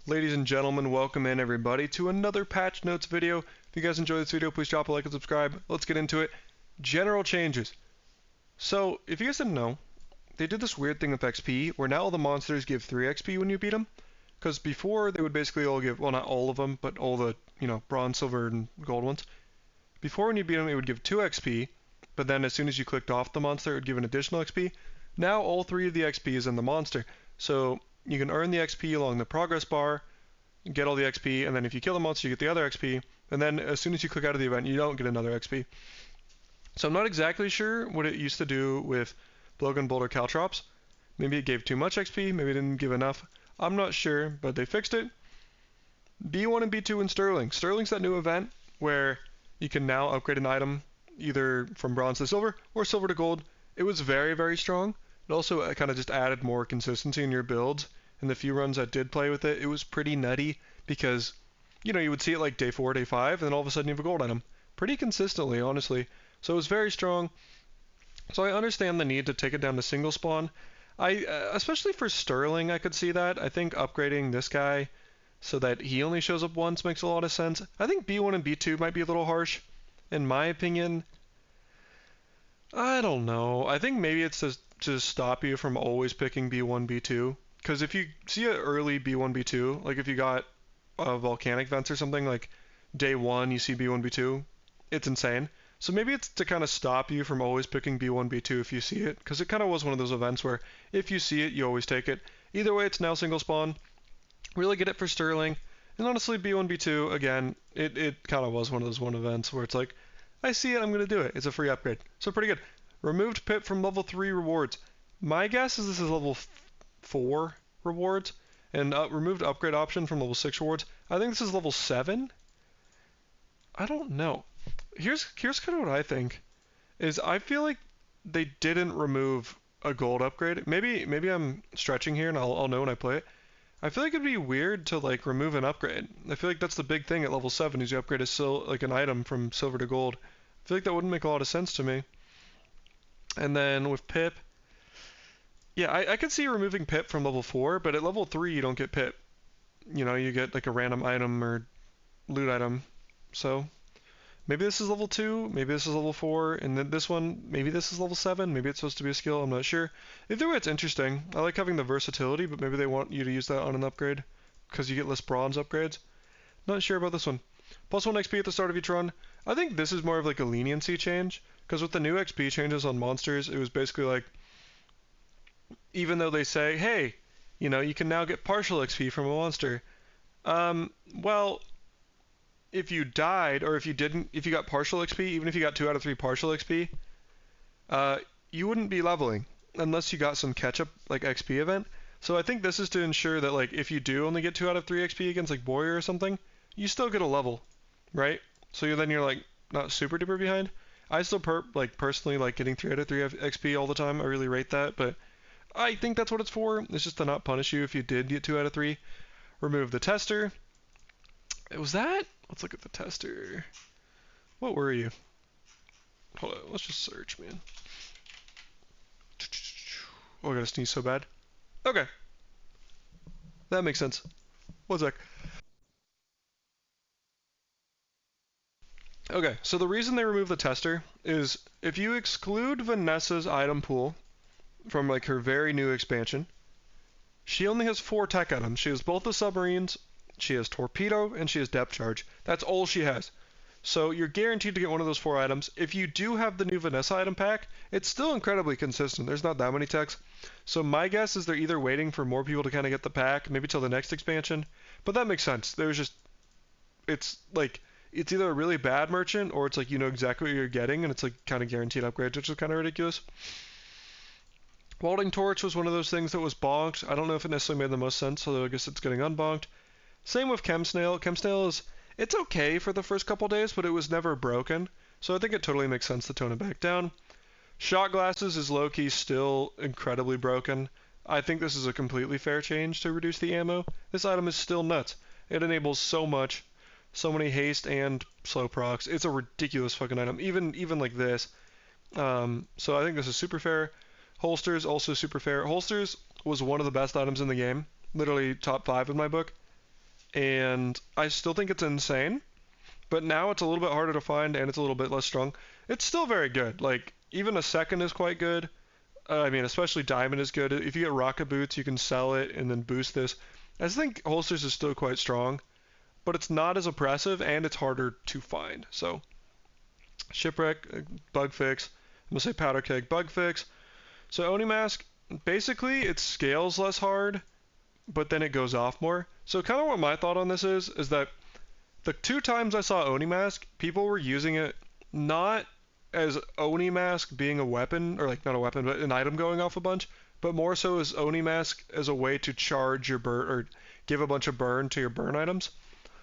Ladies and gentlemen, welcome in everybody to another Patch Notes video. If you guys enjoyed this video, please drop a like and subscribe. Let's get into it. General changes. So, if you guys didn't know, they did this weird thing with XP, where now all the monsters give 3 XP when you beat them. Because before, they would basically all give, well, not all of them, but all the, bronze, silver, and gold ones. Before, when you beat them, it would give 2 XP, but then as soon as you clicked off the monster, it would give an additional XP. Now, all 3 of the XP is in the monster. So, you can earn the XP along the progress bar, get all the XP, and then if you kill the monster, you get the other XP, and then as soon as you click out of the event, you don't get another XP. So I'm not exactly sure what it used to do with Blogan, Boulder, Caltrops. Maybe it gave too much XP, maybe it didn't give enough. I'm not sure, but they fixed it. B1 and B2 in Sterling. Sterling's that new event where you can now upgrade an item either from bronze to silver or silver to gold. It was very, very strong. It also kind of just added more consistency in your builds. In the few runs I did play with it, it was pretty nutty because, you would see it like day 4, day 5, and then all of a sudden you have a gold item. Pretty consistently, honestly. So it was very strong. So I understand the need to take it down to single spawn. Especially for Sterling, I could see that. I think upgrading this guy so that he only shows up once makes a lot of sense. I think B1 and B2 might be a little harsh. In my opinion, I don't know. I think maybe it's to stop you from always picking B1, B2. Because if you see an early B1, B2, like if you got volcanic vents or something, like day 1 you see B1, B2, it's insane. So maybe it's to kind of stop you from always picking B1, B2 if you see it. Because it kind of was one of those events where if you see it, you always take it. Either way, it's now single spawn. Really get it for Sterling. And honestly, B1, B2, again, it kind of was one of those events where it's like, I see it, I'm going to do it. It's a free upgrade. So pretty good. Removed pip from level 3 rewards. My guess is this is level 4 rewards, and removed upgrade option from level 6 rewards. I think this is level 7. I don't know. Here's kind of what I think. Is I feel like they didn't remove a gold upgrade. Maybe I'm stretching here, and I'll know when I play it. I feel like it'd be weird to like remove an upgrade. I feel like that's the big thing at level 7 is you upgrade like an item from silver to gold. I feel like that wouldn't make a lot of sense to me. And then with pip. Yeah, I could see removing pip from level 4, but at level 3 you don't get pip. You get like a random item or loot item. So maybe this is level 2, maybe this is level 4, and then this one, maybe this is level 7, maybe it's supposed to be a skill, I'm not sure. Either way, it's interesting. I like having the versatility, but maybe they want you to use that on an upgrade because you get less bronze upgrades. Not sure about this one. Plus 1 XP at the start of each run. I think this is more of like a leniency change, because with the new XP changes on monsters, it was basically like, even though they say, hey, you can now get partial XP from a monster. Well, if you died, or if you got partial XP, even if you got 2 out of 3 partial XP, you wouldn't be leveling unless you got some catch-up, like, XP event. So I think this is to ensure that, like, if you do only get 2 out of 3 XP against, like, Boyer or something, you still get a level, right? So then you're, like, not super duper behind. I still personally like getting 3 out of 3 XP all the time. I really rate that, but I think that's what it's for. It's just to not punish you if you did get 2 out of 3. Remove the tester. Was that? Let's look at the tester. What were you? Hold on, let's just search, man. Oh, I gotta sneeze so bad. Okay. That makes sense. One sec. Okay, so the reason they removed the tester is if you exclude Vanessa's item pool from like her very new expansion, she only has 4 tech items. She has both the submarines, she has torpedo, and she has depth charge. That's all she has. So you're guaranteed to get one of those 4 items. If you do have the new Vanessa item pack, it's still incredibly consistent. There's not that many techs. So my guess is they're either waiting for more people to kind of get the pack, maybe till the next expansion. But that makes sense. It's either a really bad merchant or it's like you know exactly what you're getting and it's like kind of guaranteed upgrades, which is kind of ridiculous. Welding Torch was one of those things that was bonked. I don't know if it necessarily made the most sense, although I guess it's getting unbonked. Same with Chemsnail. Chemsnail it's okay for the first couple days, but it was never broken, so I think it totally makes sense to tone it back down. Shot glasses is low-key still incredibly broken. I think this is a completely fair change to reduce the ammo. This item is still nuts. It enables so much, so many haste and slow procs. It's a ridiculous fucking item, even like this. So I think this is super fair. Holsters, also super fair. Holsters was one of the best items in the game. Literally top 5 in my book. and I still think it's insane. But now it's a little bit harder to find, and it's a little bit less strong. It's still very good. Like, even a second is quite good. I mean, especially diamond is good. If you get rocket boots, you can sell it and then boost this. I think holsters is still quite strong, but it's not as oppressive, and it's harder to find. So, shipwreck, bug fix. I'm gonna say powder keg, bug fix. So Oni mask, basically it scales less hard, but then it goes off more. So kind of what my thought on this is that the 2 times I saw Oni mask, people were using it not as Oni mask being a weapon, or like not a weapon, but an item going off a bunch, but more so as Oni mask as a way to charge your burn or give a bunch of burn to your burn items.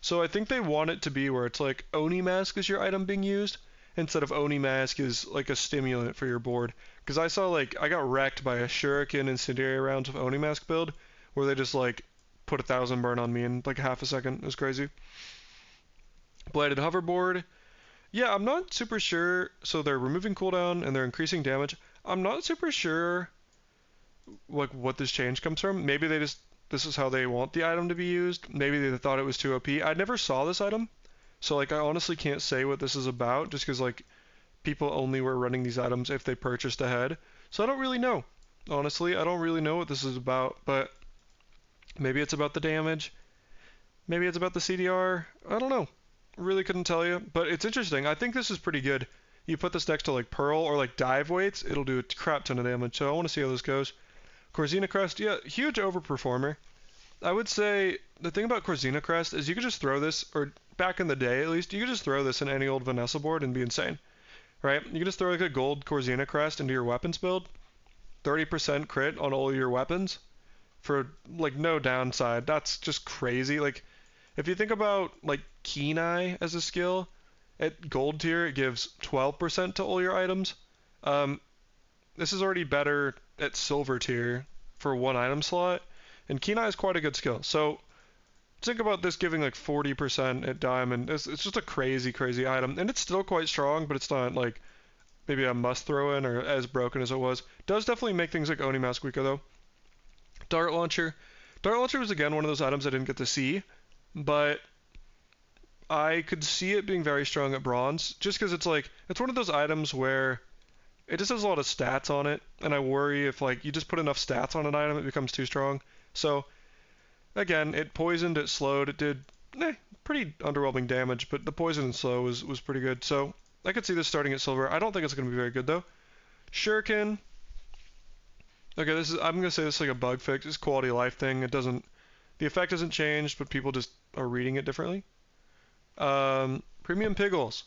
So I think they want it to be where it's like Oni mask is your item being used instead of Oni mask is like a stimulant for your board. Because I saw like I got wrecked by a shuriken incendiary rounds of Oni mask build where they just like put 1,000 burn on me in like half a second. It was crazy. Bladed hoverboard. Yeah, I'm not super sure. So they're removing cooldown and they're increasing damage. I'm not super sure like what this change comes from. Maybe they just this is how they want the item to be used. Maybe they thought it was too OP. I never saw this item, so like I honestly can't say what this is about just because like people only were running these items if they purchased ahead. So I don't really know. Honestly, I don't really know what this is about, but maybe it's about the damage. Maybe it's about the CDR. I don't know. Really couldn't tell you, but it's interesting. I think this is pretty good. You put this next to like Pearl or like dive weights, it'll do a crap ton of damage. So I want to see how this goes. Corzina Crest, yeah, huge overperformer. I would say the thing about Corzina Crest is you could just throw this, or back in the day at least, you could just throw this in any old Vanessa board and be insane, right? You can just throw like a gold Corzina Crest into your weapons build, 30% crit on all your weapons for like no downside. That's just crazy. Like if you think about like Keen Eye as a skill, at gold tier it gives 12% to all your items. This is already better at silver tier for one item slot, and Keen Eye is quite a good skill. So think about this giving like 40% at diamond. It's just a crazy, crazy item, and it's still quite strong, but it's not like maybe a must throw in or as broken as it was. Does definitely make things like Oni Mask weaker though. Dart Launcher. Dart Launcher was again one of those items I didn't get to see, but I could see it being very strong at bronze, just because it's like it's one of those items where it just has a lot of stats on it, and I worry if like you just put enough stats on an item, it becomes too strong. So again, it poisoned, it slowed, it did pretty underwhelming damage, but the poison and slow was pretty good. So I could see this starting at silver. I don't think it's going to be very good though. Shuriken. Okay, I'm going to say this is like a bug fix. It's a quality of life thing. It doesn't the effect hasn't changed, but people just are reading it differently. Premium Piggles.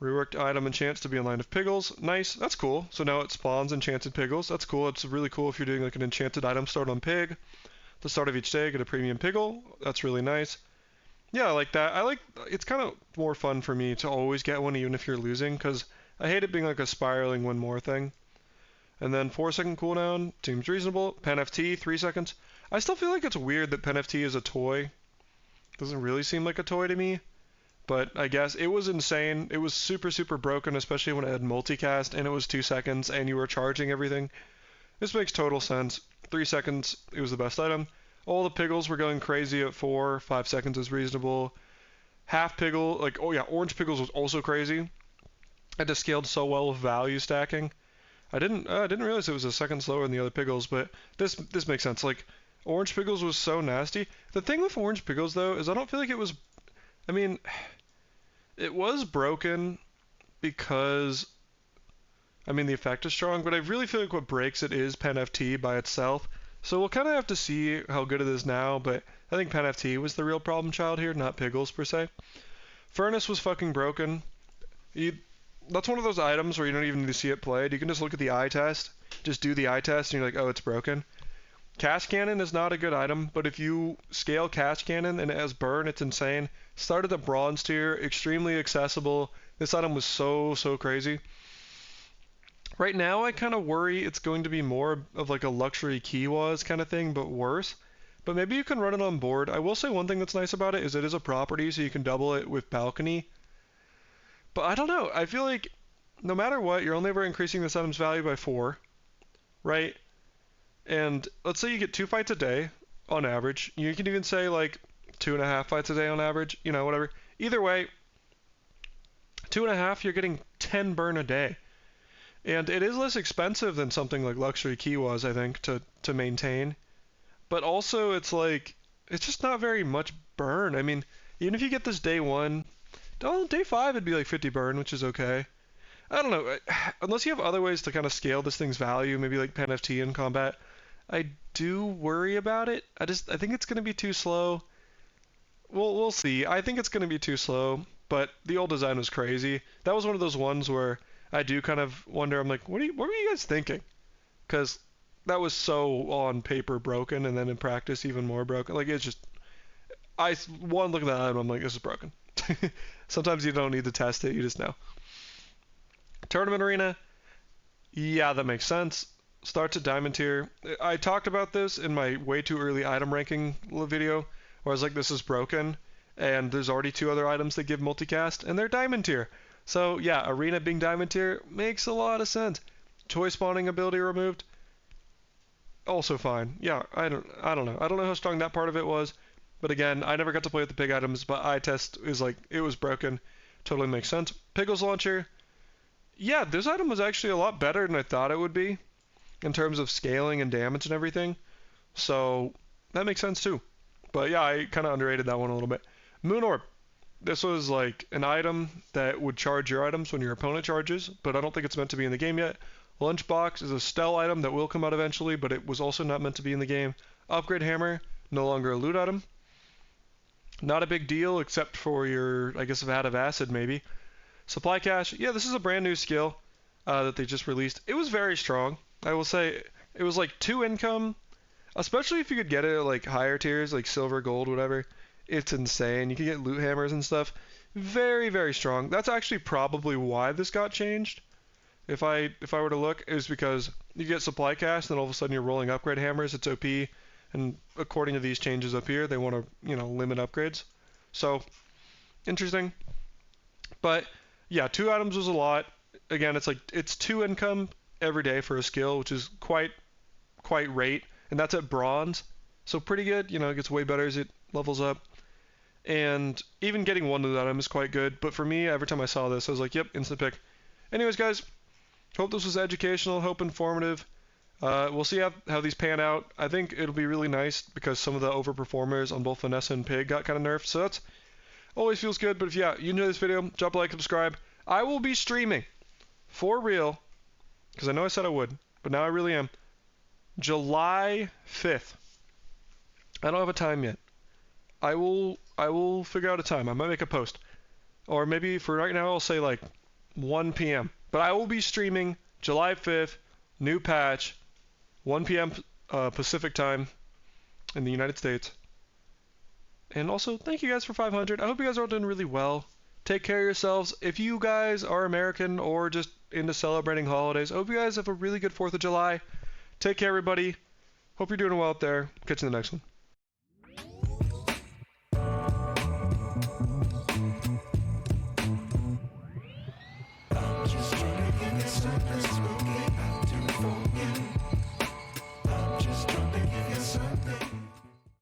Reworked item and chance to be in line of Piggles. Nice. That's cool. So now it spawns enchanted Piggles. That's cool. It's really cool if you're doing like an enchanted item start on Pig. The start of each day, get a premium Piggle. That's really nice. Yeah, I like that. It's kind of more fun for me to always get one even if you're losing, because I hate it being like a spiraling one more thing. And then 4-second cooldown seems reasonable. Pen FT, 3 seconds. I still feel like it's weird that Pen FT is a toy. Doesn't really seem like a toy to me. But I guess it was insane. It was super, super broken, especially when it had multicast and it was 2 seconds and you were charging everything. This makes total sense. 3 seconds, it was the best item. All the Piggles were going crazy at 4. 5 seconds is reasonable. Half Piggle, like, oh yeah, Orange Piggles was also crazy. It just scaled so well with value stacking. I didn't realize it was a second slower than the other Piggles, but this makes sense. Like, Orange Piggles was so nasty. The thing with Orange Piggles, though, is I don't feel like it was... I mean... It was broken because, I mean, the effect is strong, but I really feel like what breaks it is Pen FT by itself. So we'll kind of have to see how good it is now, but I think Pen FT was the real problem child here, not Piggles per se. Furnace was fucking broken. That's one of those items where you don't even need to see it played. You can just look at the eye test, just do the eye test, and you're like, oh, it's broken. Cast Cannon is not a good item, but if you scale Cast Cannon and it has burn, it's insane. Started at bronze tier, extremely accessible. This item was so crazy. Right now, I kind of worry it's going to be more of like a luxury Kiwas kind of thing, but worse. But maybe you can run it on board. I will say one thing that's nice about it is a property, so you can double it with Balcony. But I don't know. I feel like no matter what, you're only ever increasing this item's value by 4, right? And let's say you get 2 fights a day on average. You can even say like 2.5 fights a day on average, you know, whatever. Either way, 2.5, you're getting 10 burn a day. And it is less expensive than something like Luxury Key was, I think, to maintain. But also, it's like, it's just not very much burn. I mean, even if you get this day 1, oh, day 5 it'd be like 50 burn, which is okay. I don't know. Unless you have other ways to kind of scale this thing's value, maybe like Pen FT in combat, I do worry about it. I think it's going to be too slow. We'll see. I think it's going to be too slow, but the old design was crazy. That was one of those ones where I do kind of wonder. I'm like, what were you guys thinking? Because that was so on paper broken, and then in practice even more broken. Like it's just, one look at that item, I'm like, this is broken. Sometimes you don't need to test it, you just know. Tournament arena, yeah, that makes sense. Starts at diamond tier. I talked about this in my way too early item ranking video, where I was like, this is broken, and there's already 2 other items that give multicast, and they're diamond tier. So yeah, arena being diamond tier makes a lot of sense. Toy spawning ability removed, also fine. Yeah, I don't know. I don't know how strong that part of it was, but again, I never got to play with the pig items, but eye test is like, it was broken. Totally makes sense. Pickles launcher, yeah, this item was actually a lot better than I thought it would be in terms of scaling and damage and everything. So that makes sense too. But yeah, I kind of underrated that one a little bit. Moon Orb. This was like an item that would charge your items when your opponent charges, but I don't think it's meant to be in the game yet. Lunchbox is a stealth item that will come out eventually, but it was also not meant to be in the game. Upgrade Hammer, no longer a loot item. Not a big deal except for your, I guess, Vat of Acid maybe. Supply Cache, yeah, this is a brand new skill that they just released. It was very strong. I will say it was like 2 income, especially if you could get it at like higher tiers, like silver, gold, whatever. It's insane. You can get loot hammers and stuff. Very, very strong. That's actually probably why this got changed. If I were to look, it was because you get supply cache, then all of a sudden you're rolling upgrade hammers. It's OP, and according to these changes up here, they want to limit upgrades. So interesting. But yeah, 2 items was a lot. Again, it's 2 income every day for a skill, which is quite rate, and that's at bronze. So pretty good. It gets way better as it levels up. And even getting 1 of the item is quite good. But for me, every time I saw this, I was like, yep, instant pick. Anyways, guys, hope this was educational, hope informative. We'll see how these pan out. I think it'll be really nice because some of the overperformers on both Vanessa and Pig got kind of nerfed. So that's always feels good. But if you enjoyed this video, drop a like, subscribe. I will be streaming for real, because I know I said I would, but now I really am. July 5th. I don't have a time yet. I will figure out a time. I might make a post. Or maybe for right now I'll say like 1 p.m. But I will be streaming July 5th, new patch, 1 p.m. Pacific time in the United States. And also, thank you guys for 500. I hope you guys are all doing really well. Take care of yourselves. If you guys are American or just into celebrating holidays, I hope you guys have a really good 4th of July. Take care, everybody. Hope you're doing well out there. Catch you in the next one.